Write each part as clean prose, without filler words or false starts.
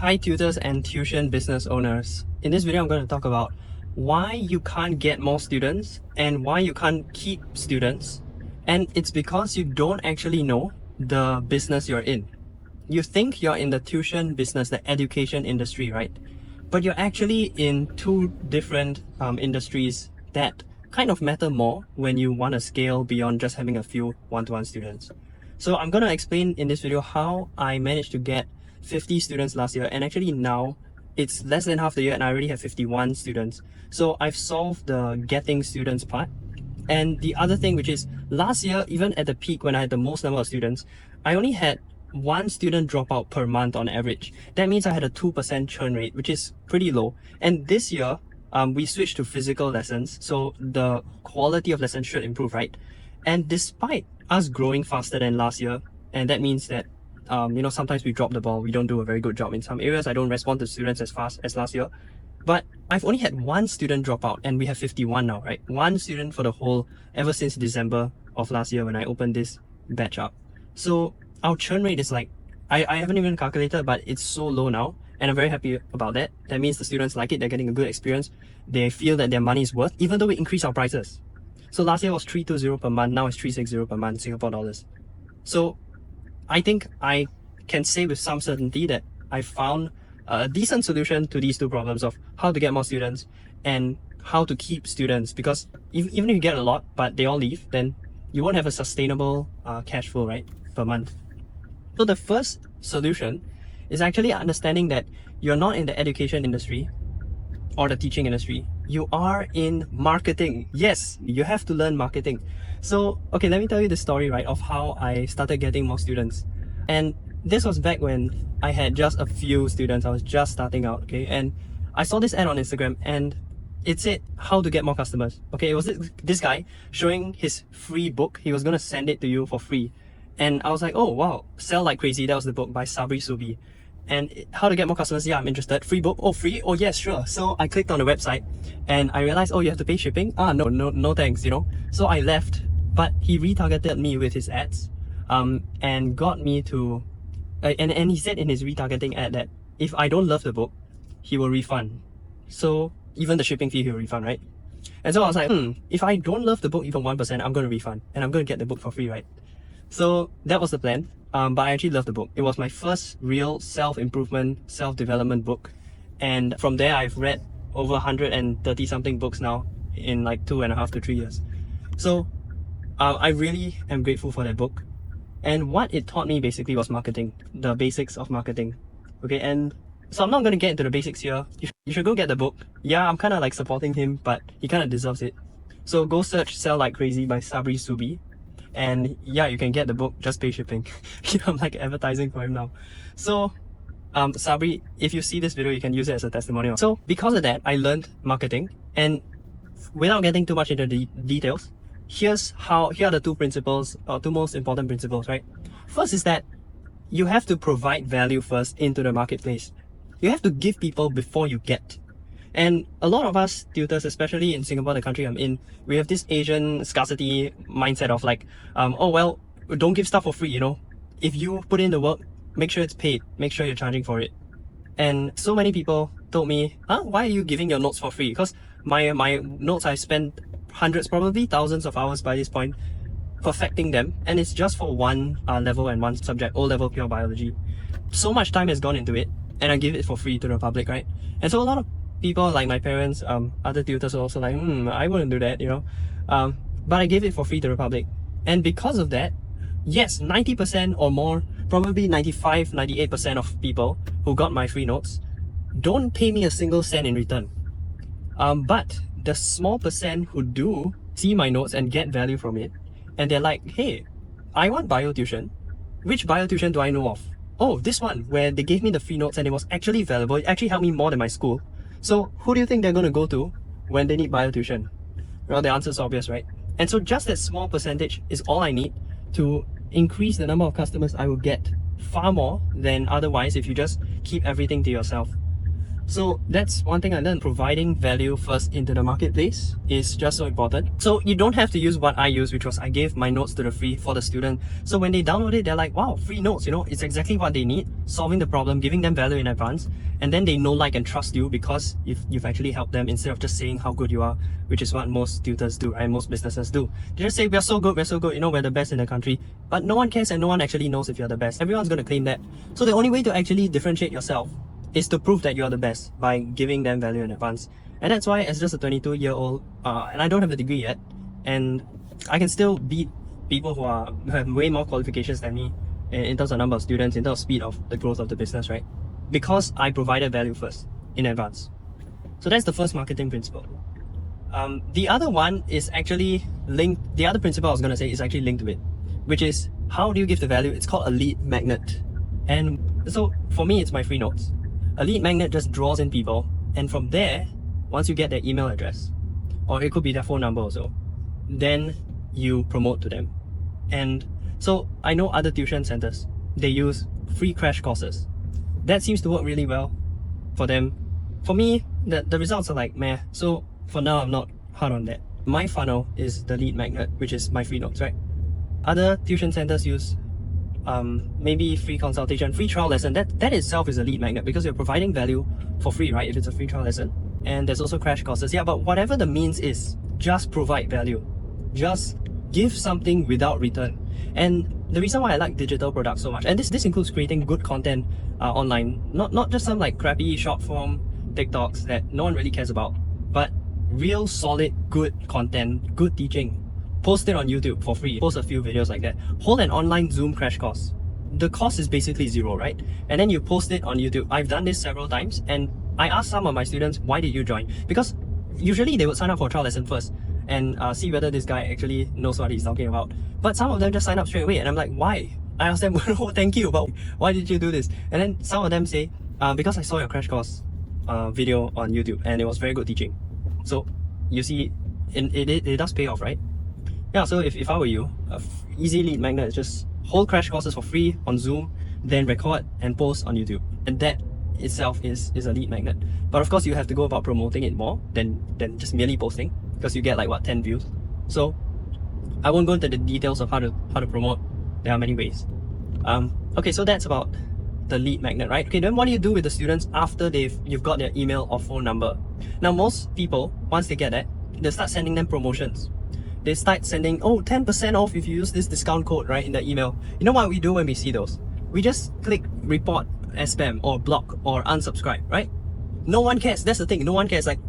Hi tutors and tuition business owners. In this video I'm going to talk about why you can't get more students and why you can't keep students. And it's because you don't actually know the business you're in. You think you're in the tuition business, the education industry, right? But you're actually in two different industries that kind of matter more when you want to scale beyond just having a few one-to-one students. So I'm going to explain in this video how I managed to get 50 students last year, and actually now it's less than half the year and I already have 51 students. So I've solved the getting students part. And the other thing, which is last year, even at the peak when I had the most number of students, I only had one student drop out per month on average. That means I had a 2% churn rate, which is pretty low. And this year, we switched to physical lessons, so the quality of lessons should improve, right? And despite us growing faster than last year, and that means that sometimes we drop the ball, we don't do a very good job in some areas, I don't respond to students as fast as last year, but I've only had one student drop out and we have 51 now, right? One student for the whole, ever since December of last year when I opened this batch up. So our churn rate is like, I haven't even calculated, but it's so low now, and I'm very happy about that. That means the students like it, they're getting a good experience, they feel that their money is worth, even though we increase our prices. So last year was 320 per month, now it's 360 per month, Singapore dollars. So I think I can say with some certainty that I found a decent solution to these two problems of how to get more students and how to keep students, because even if you get a lot but they all leave, then you won't have a sustainable cash flow, right, per month. So the first solution is actually understanding that you're not in the education industry or the teaching industry, you are in marketing. Yes, you have to learn marketing. So, okay, let me tell you the story, right, of how I started getting more students. And this was back when I had just a few students, I was just starting out, okay? And I saw this ad on Instagram and it said how to get more customers. Okay, it was this guy showing his free book. He was gonna send it to you for free. And I was like, oh wow, Sell Like Crazy, that was the book by Sabri Subi. And how to get more customers, yeah, I'm interested. Free book, oh free, oh yes, sure. So I clicked on the website and I realized, oh, you have to pay shipping? No thanks, So I left, but he retargeted me with his ads and got me to, and he said in his retargeting ad that if I don't love the book, he will refund. So even the shipping fee, he'll refund, right? And so I was like, if I don't love the book even 1%, I'm going to refund and I'm going to get the book for free, right? So that was the plan, but I actually loved the book. It was my first real self-improvement, self-development book. And from there, I've read over 130 something books now in like 2.5 to 3 years. So I really am grateful for that book. And what it taught me basically was marketing, the basics of marketing. Okay, and so I'm not going to get into the basics here. You should go get the book. Yeah, I'm kind of like supporting him, but he kind of deserves it. So go search Sell Like Crazy by Sabri Subi. And yeah, you can get the book, just pay shipping. I'm like advertising for him now. So Sabri, if you see this video, you can use it as a testimonial. So because of that, I learned marketing, and without getting too much into the details, here are the two principles, or two most important principles, right? First is that you have to provide value first into the marketplace. You have to give people before you get. And a lot of us tutors, especially in Singapore, the country I'm in, we have this Asian scarcity mindset of like, oh well, don't give stuff for free, If you put in the work, make sure it's paid, make sure you're charging for it. And so many people told me, why are you giving your notes for free? Because my notes, I spent hundreds, probably thousands of hours by this point perfecting them, and it's just for one level and one subject, O-level pure biology. So much time has gone into it, and I give it for free to the public, right? And so a lot of people like my parents, other tutors are also like, I wouldn't do that, but I gave it for free to the public. And because of that, yes, 90% or more, probably 95, 98% of people who got my free notes don't pay me a single cent in return. But the small percent who do see my notes and get value from it, and they're like, hey, I want bio tuition. Which bio tuition do I know of? Oh, this one, where they gave me the free notes and it was actually valuable. It actually helped me more than my school. So who do you think they're going to go to when they need bio tuition? Well, the answer is obvious, right? And so just that small percentage is all I need to increase the number of customers I will get, far more than otherwise if you just keep everything to yourself. So that's one thing I learned. Providing value first into the marketplace is just so important. So you don't have to use what I use, which was I gave my notes to the free for the student. So when they download it, they're like, wow, free notes, it's exactly what they need, solving the problem, giving them value in advance. And then they know, like, and trust you because you've actually helped them instead of just saying how good you are, which is what most tutors do, right? Most businesses do. They just say, we're so good, we're the best in the country. But no one cares and no one actually knows if you're the best. Everyone's going to claim that. So the only way to actually differentiate yourself is to prove that you are the best by giving them value in advance. And that's why, as just a 22-year-old, and I don't have a degree yet, and I can still beat people who have way more qualifications than me in terms of number of students, in terms of speed of the growth of the business, right? Because I provided value first in advance. So that's the first marketing principle. The other one is actually linked. The other principle I was going to say is actually linked to it, which is how do you give the value? It's called a lead magnet. And so for me, it's my free notes. A lead magnet just draws in people, and from there, once you get their email address, or it could be their phone number also, then you promote to them. And so I know other tuition centers, they use free crash courses. That seems to work really well for them. For me, the results are like meh. So for now, I'm not hard on that. My funnel is the lead magnet, which is my free notes, right? Other tuition centers use maybe free consultation, free trial lesson. That itself is a lead magnet because you're providing value for free, right? If it's a free trial lesson. And there's also crash courses. Yeah, but whatever the means is, just provide value. Just give something without return. And the reason why I like digital products so much, and this includes creating good content online, not just some like crappy short form TikToks that no one really cares about, but real solid good content, good teaching. Post it on YouTube for free. Post a few videos like that. Hold an online Zoom crash course. The cost is basically zero, right? And then you post it on YouTube. I've done this several times, and I asked some of my students, why did you join? Because usually they would sign up for a trial lesson first and see whether this guy actually knows what he's talking about. But some of them just sign up straight away, and I'm like, why? I asked them, oh, thank you, but why did you do this? And then some of them say, because I saw your crash course video on YouTube and it was very good teaching. So you see, it does pay off, right? Yeah, so if I were you, easy lead magnet is just hold crash courses for free on Zoom, then record and post on YouTube. And that itself is a lead magnet. But of course, you have to go about promoting it more than just merely posting, because you get like, what, 10 views? So I won't go into the details of how to promote. There are many ways. Okay, so that's about the lead magnet, right? Okay, then what do you do with the students after you've got their email or phone number? Now, most people, once they get that, they start sending them promotions. They start sending, 10% off if you use this discount code, right, in the email. You know what we do when we see those? We just click report as spam or block or unsubscribe, right? No one cares. That's the thing. No one cares. Like,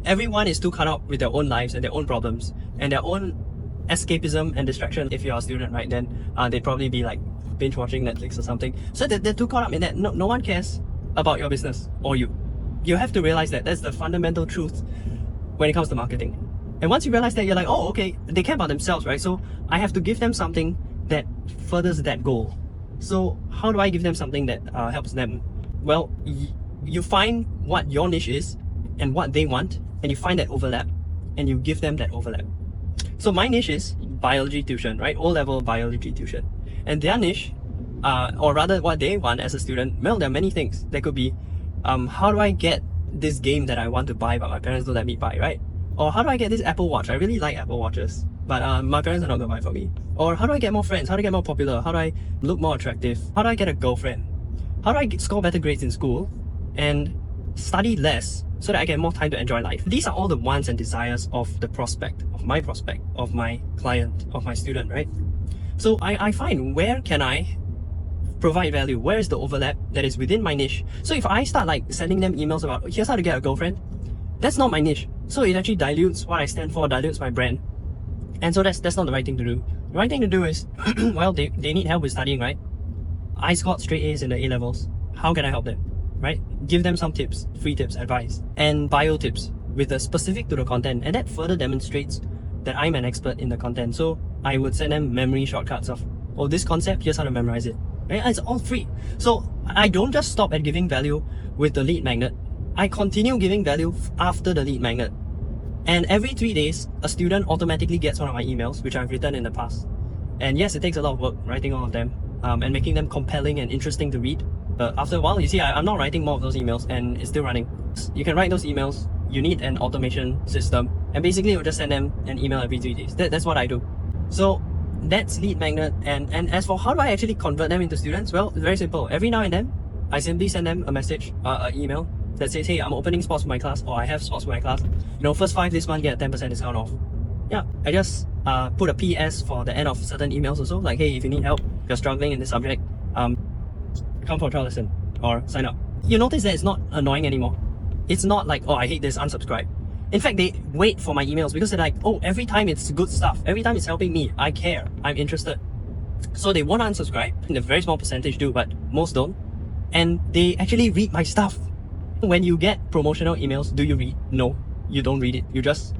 everyone is too caught up with their own lives and their own problems and their own escapism and distraction. If you're a student, right, then they'd probably be like binge watching Netflix or something. So they're too caught up in that. No one cares about your business or you. You have to realize that that's the fundamental truth when it comes to marketing. And once you realize that, you're like, oh, okay, they care about themselves, right? So I have to give them something that furthers that goal. So how do I give them something that helps them? Well, you find what your niche is and what they want, and you find that overlap, and you give them that overlap. So my niche is biology tuition, right? O-level biology tuition. And their niche, or rather what they want as a student, well, there are many things. There could be, how do I get this game that I want to buy but my parents don't let me buy, right? Or how do I get this Apple Watch? I really like Apple Watches, but my parents are not going to buy for me. Or how do I get more friends? How do I get more popular? How do I look more attractive? How do I get a girlfriend? How do I score better grades in school and study less so that I get more time to enjoy life? These are all the wants and desires of the prospect, of my client, of my student, right? So I find, where can I provide value? Where is the overlap that is within my niche? So if I start like sending them emails about, here's how to get a girlfriend, that's not my niche. So it actually dilutes what I stand for, dilutes my brand. And so that's not the right thing to do. The right thing to do is, well, they need help with studying, right? I scored straight A's in the A-levels. How can I help them, right? Give them some tips, free tips, advice, and bio tips with a specific to the content. And that further demonstrates that I'm an expert in the content. So I would send them memory shortcuts of, this concept, here's how to memorize it. Right? It's all free. So I don't just stop at giving value with the lead magnet. I continue giving value after the lead magnet. And every 3 days, a student automatically gets one of my emails, which I've written in the past. And yes, it takes a lot of work writing all of them and making them compelling and interesting to read. After a while, you see, I'm not writing more of those emails and it's still running. You can write those emails, you need an automation system, and basically you'll just send them an email every 3 days. That's what I do. So that's lead magnet. And as for how do I actually convert them into students? Well, it's very simple. Every now and then, I simply send them a message, an email that says, hey, I'm opening spots for my class, or I have spots for my class. First 5 this month, get a 10% discount off. Yeah, I just put a PS for the end of certain emails also, like, hey, if you need help, you're struggling in this subject, come for a trial lesson or sign up. You notice that it's not annoying anymore. It's not like, oh, I hate this, unsubscribe. In fact, they wait for my emails because they're like, oh, every time it's good stuff, every time it's helping me, I care, I'm interested. So they won't unsubscribe. A very small percentage do, but most don't. And they actually read my stuff. When you get promotional emails, do you read? No, you don't read it. You just,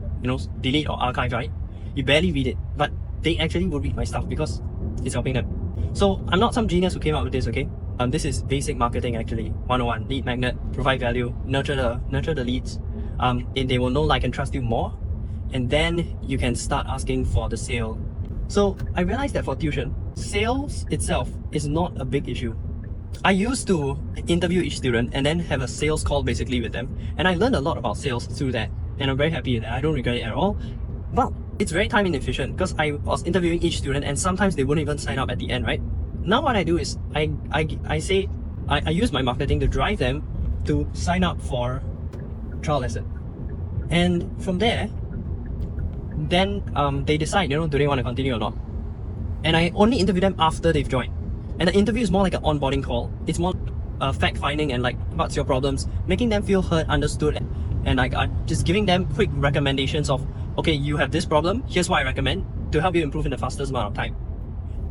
delete or archive, right? You barely read it, but they actually will read my stuff because it's helping them. So I'm not some genius who came up with this, okay? This is basic marketing actually. 101, lead magnet, provide value, nurture the leads. And they will know, like, and trust you more. And then you can start asking for the sale. So I realized that for tuition, sales itself is not a big issue. I used to interview each student and then have a sales call basically with them. And I learned a lot about sales through that. And I'm very happy with that. I don't regret it at all. But it's very time inefficient because I was interviewing each student and sometimes they wouldn't even sign up at the end, right? Now what I do is I use my marketing to drive them to sign up for trial lesson. And from there, then they decide, do they want to continue or not. And I only interview them after they've joined. And the interview is more like an onboarding call. It's more fact-finding and like, what's your problems, making them feel heard, understood, and like just giving them quick recommendations of, okay, you have this problem, here's what I recommend to help you improve in the fastest amount of time.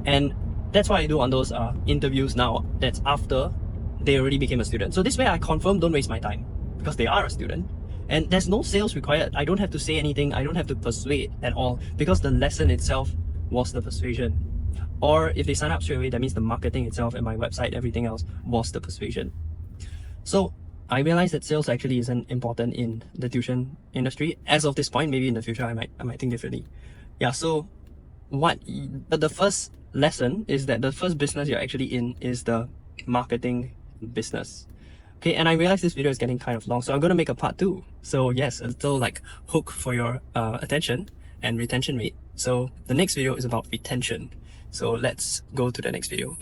And that's what I do on those interviews now. That's after they already became a student. So this way I confirm don't waste my time because they are a student. And there's no sales required. I don't have to say anything. I don't have to persuade at all because the lesson itself was the persuasion. Or if they sign up straight away, that means the marketing itself and my website, everything else was the persuasion. So I realized that sales actually isn't important in the tuition industry. As of this point, maybe in the future I might think differently. Yeah, so but the first lesson is that the first business you're actually in is the marketing business. Okay, and I realize this video is getting kind of long, so I'm going to make a part 2. So yes, a little like hook for your attention and retention rate. So the next video is about retention. So let's go to the next video.